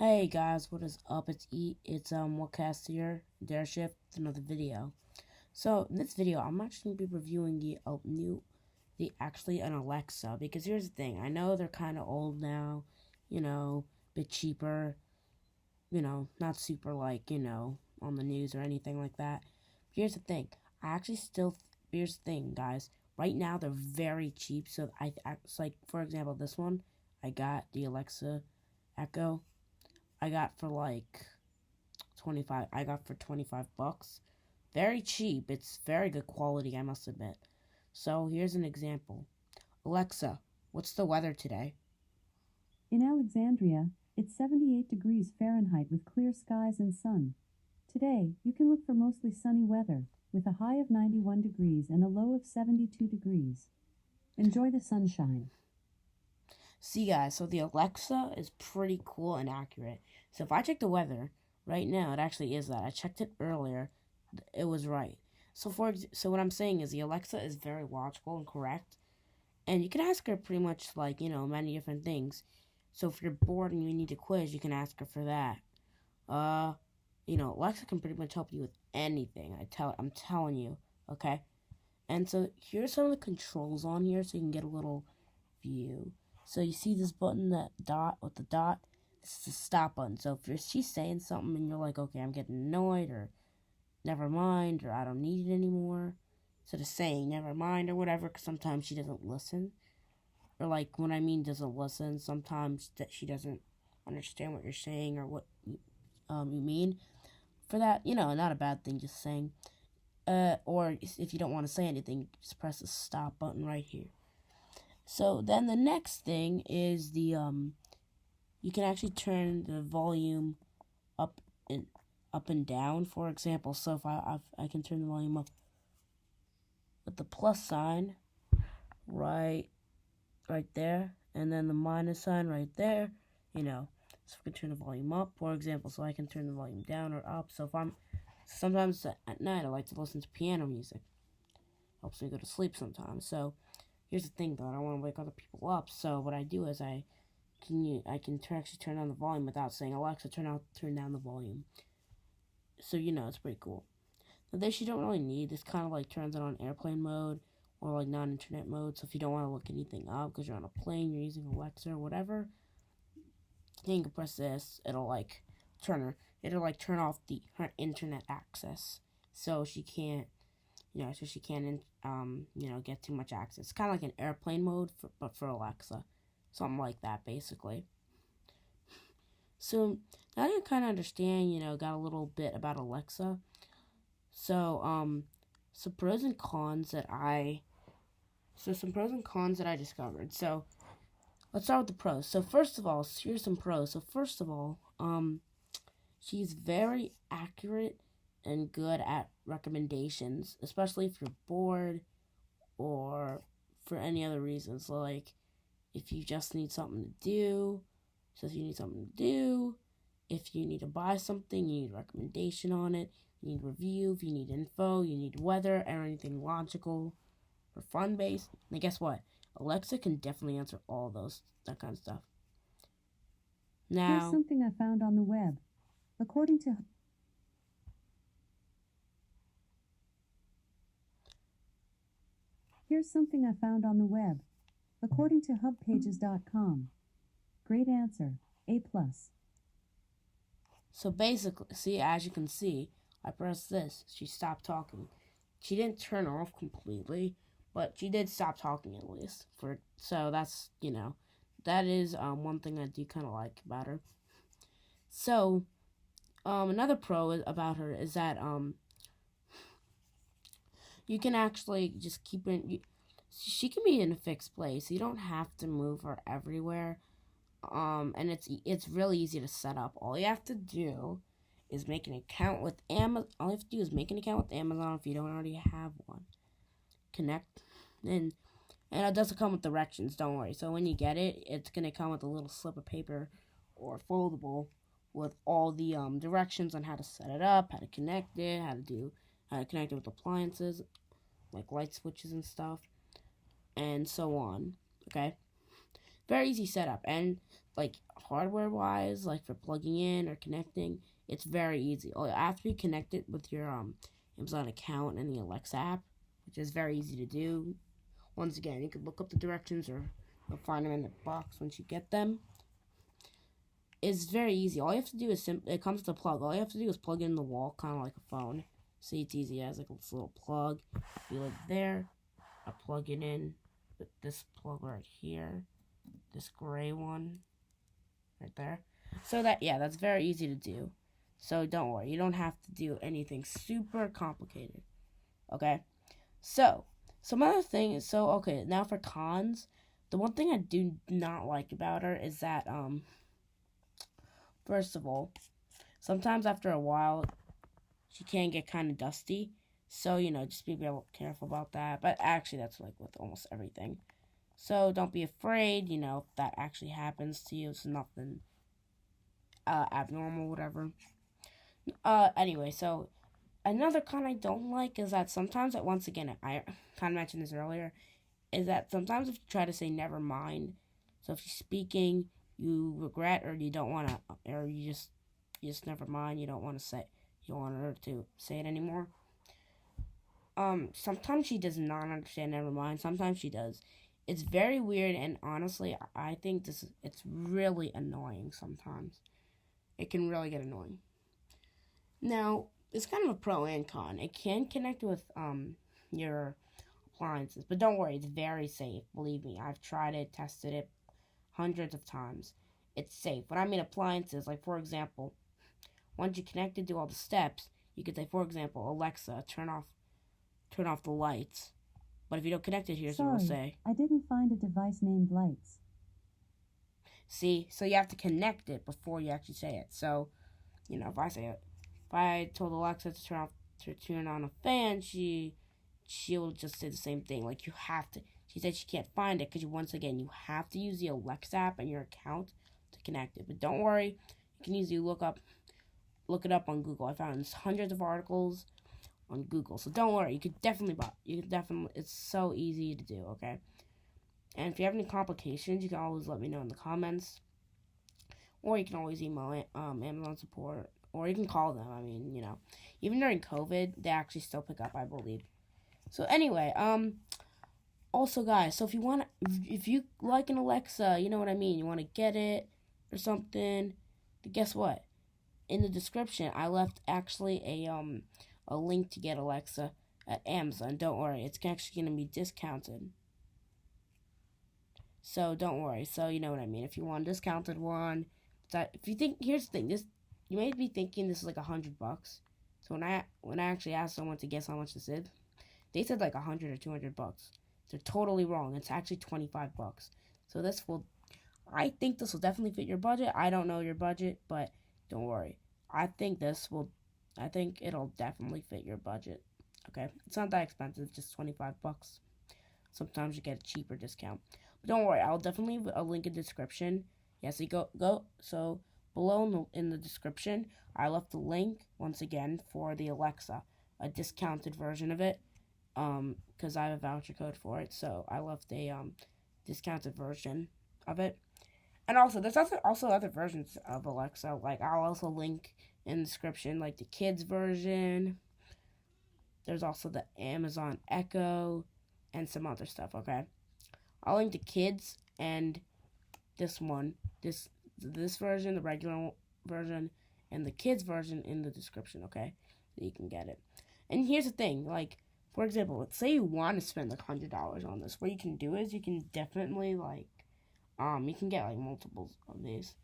Hey guys, what is up? It's Whatcast here, Dare Shift, another video. So in this video, I'm actually gonna be reviewing an Alexa, because here's the thing. I know they're kind of old now, bit cheaper, not super on the news or anything like that. But here's the thing. Here's the thing, guys. Right now they're very cheap. So it's like, for example, this one, I got the Alexa Echo. I got for like 25. I got for $25. Very cheap. It's very good quality, I must admit. So here's an example. Alexa, what's the weather today? In Alexandria, it's 78 degrees Fahrenheit with clear skies and sun. Today, you can look for mostly sunny weather, with a high of 91 degrees and a low of 72 degrees. Enjoy the sunshine. See, guys, so the Alexa is pretty cool and accurate. So if I check the weather right now, it actually is that. I checked it earlier. It was right. So what I'm saying is the Alexa is very logical and correct. And you can ask her pretty much many different things. So if you're bored and you need a quiz, you can ask her for that. Alexa can pretty much help you with anything. I'm telling you, okay? And so here's some of the controls on here so you can get a little view. So you see this button, that dot with the dot? This is the stop button. So if she's saying something and you're like, okay, I'm getting annoyed, or never mind, or I don't need it anymore, instead of saying never mind or whatever, because sometimes she doesn't listen. Or like, when I mean doesn't listen, sometimes that she doesn't understand what you're saying or what you mean. For that, not a bad thing, just saying. Or if you don't want to say anything, just press the stop button right here. So then the next thing is you can actually turn the volume up and down, for example. So if I can turn the volume up with the plus sign right there, and then the minus sign right there, so I can turn the volume up, for example. So I can turn the volume down or up. So sometimes at night I like to listen to piano music. Helps me go to sleep sometimes. So here's the thing, though. I don't want to wake other people up. So what I do is I can actually turn down the volume without saying, Alexa, turn down the volume. So it's pretty cool. Now this you don't really need. This kind of like turns it on airplane mode or like non-internet mode. So if you don't want to look anything up because you're on a plane, you're using Alexa or whatever, then you can press this. It'll turn off her internet access, so she can't get too much access. It's kind of like an airplane mode, but for Alexa. Something like that, basically. So, now you kind of understand, got a little bit about Alexa. So, some pros and cons that I discovered. So, let's start with the pros. So, first of all, here's some pros. So, first of all, she's very accurate and good at recommendations, especially if you're bored or for any other reasons. So like if you just need something to do, if you need to buy something, you need a recommendation on it, you need review, if you need info, you need weather, or anything logical or fun based. And guess what? Alexa can definitely answer all that kind of stuff. Now, here's something I found on the web. According to hubpages.com. Great answer. A+. So basically, as you can see, I pressed this. She stopped talking. She didn't turn off completely, but she did stop talking at least. So that's that is one thing I do kind of like about her. So another pro about her is that you can actually just keep her. She can be in a fixed place. You don't have to move her everywhere. And it's really easy to set up. All you have to do is make an account with Amazon. All you have to do is make an account with Amazon if you don't already have one. Connect, and it doesn't come with directions. Don't worry. So when you get it, it's gonna come with a little slip of paper or foldable with all the directions on how to set it up, how to connect it, how to connect it with appliances like light switches and stuff, and so on. Okay. Very easy setup, and like hardware wise, like for plugging in or connecting, it's very easy. After you connect it with your Amazon account and the Alexa app, which is very easy to do. Once again, you can look up the directions or you'll find them in the box once you get them. It's very easy. All you have to do is it comes with a plug. All you have to do is plug it in the wall, kind of like a phone. See, it's easy. It has like this little plug. You look there. I plug it in with this plug right here. This gray one right there. So that's very easy to do. So don't worry. You don't have to do anything super complicated. Okay? So, some other thing is okay, now for cons, the one thing I do not like about her is that first of all, sometimes after a while she can get kind of dusty. So, just be real careful about that. But actually that's like with almost everything. So, don't be afraid, if that actually happens to you. It's nothing abnormal, whatever. Anyway, so another con I don't like is that sometimes, once again, I kind of mentioned this earlier, is that sometimes if you try to say never mind, so if you're speaking, you regret or you don't want to, or you just never mind, you don't want to say, you don't want her to say it anymore. Sometimes she does not understand never mind. Sometimes she does. It's very weird, and honestly, I think it's really annoying sometimes. It can really get annoying. Now, it's kind of a pro and con. It can connect with your appliances, but don't worry, it's very safe. Believe me, I've tried it, tested it hundreds of times. It's safe. When I mean appliances, like for example, once you connect it, do all the steps, you could say, for example, Alexa, turn off the lights. But if you don't connect it, here's what it'll say. I didn't find a device named lights. See, so you have to connect it before you actually say it. So, if I told Alexa to turn on a fan, she'll just say the same thing. Like you have to. She said she can't find it because once again you have to use the Alexa app and your account to connect it. But don't worry, you can easily look it up on Google. I found hundreds of articles on Google, so don't worry. You could definitely buy. It's so easy to do. Okay. And if you have any complications, you can always let me know in the comments, or you can always email Amazon support, or you can call them. I mean, even during COVID, they actually still pick up, I believe. So anyway, also guys, so if you like an Alexa, you know what I mean, you want to get it or something, guess what? In the description, I left actually a link to get Alexa at Amazon. Don't worry, it's actually going to be discounted. So don't worry. So you know what I mean. If you want a discounted one, if you think, here's the thing, you may be thinking this is like $100. So when I actually asked someone to guess how much this is, they said like $100 or $200. They're totally wrong. It's actually $25. So I think this will definitely fit your budget. I don't know your budget, but don't worry. I think it'll definitely fit your budget. Okay, it's not that expensive, just $25. Sometimes you get a cheaper discount. But don't worry, I'll definitely leave a link in the description. Yes, you go. So below in the description, I left the link once again for the Alexa, a discounted version of it. Because I have a voucher code for it, so I left a discounted version of it. And also, there's also other versions of Alexa. Like I'll also link in the description, like the kids version. There's also the Amazon Echo and some other stuff. Okay, I'll link the kids and this version, the regular version, and the kids version in the description. Okay, so you can get it. And here's the thing, like for example, let's say you want to spend like $100 on this. What you can do is you can definitely you can get like multiples of these,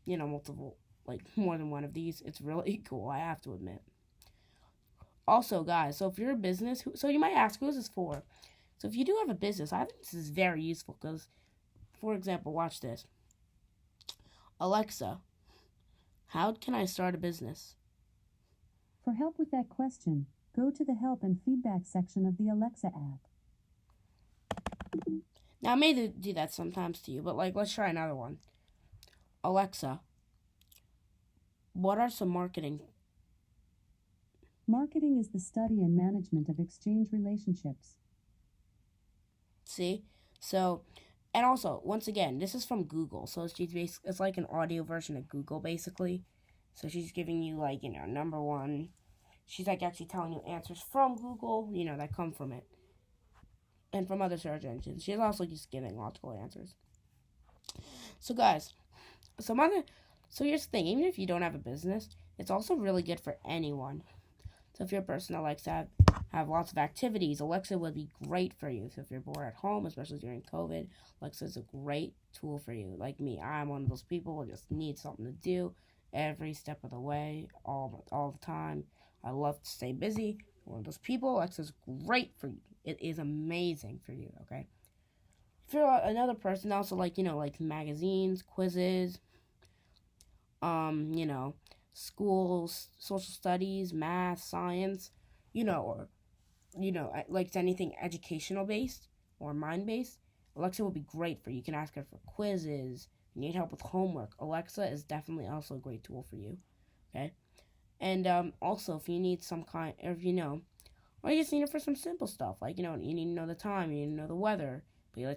multiple, like more than one of these. It's really cool, I have to admit. Also, guys, so if you're a business, so you might ask, who is this for? So if you do have a business, I think this is very useful because, for example, watch this. Alexa, how can I start a business? For help with that question, go to the help and feedback section of the Alexa app. Now, I may do that sometimes to you, but let's try another one. Alexa, what are some marketing? Marketing is the study and management of exchange relationships. See? So, And also, once again, this is from Google, so it's like an audio version of Google, basically. So she's giving you, like, number one. She's like actually telling you answers from Google, that come from it, and from other search engines. She's also just giving logical answers. So guys, some other. So here's the thing: even if you don't have a business, it's also really good for anyone. So if you're a person that likes to have lots of activities, Alexa would be great for you. So if you're bored at home, especially during COVID, Alexa is a great tool for you. Like me, I'm one of those people who just need something to do every step of the way, all the time. I love to stay busy. One of those people, Alexa's great for you. It is amazing for you, okay? If you're another person also like magazines, quizzes, you know, schools, social studies, math, science, or like anything educational based or mind based, Alexa will be great for you. You can ask her for quizzes. You need help with homework. Alexa is definitely also a great tool for you. Okay, and also if you need some kind, or if or you just need it for some simple stuff, like you need to know the time, you need to know the weather, but you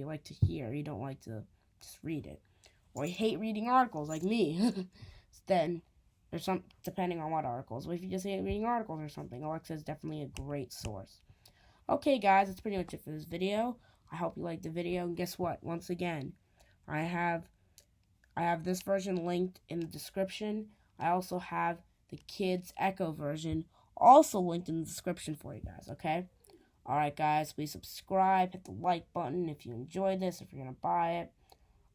like to hear, you don't like to just read it, or you hate reading articles like me. Then there's some, depending on what articles. But if you just hate reading articles or something, Alexa is definitely a great source. Okay, guys, that's pretty much it for this video. I hope you liked the video. And guess what? Once again, I have this version linked in the description. I also have the Kids Echo version also linked in the description for you guys. Okay. All right, guys. Please subscribe. Hit the like button if you enjoyed this. If you're gonna buy it.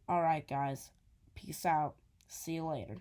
All right, guys. Peace out. See you later.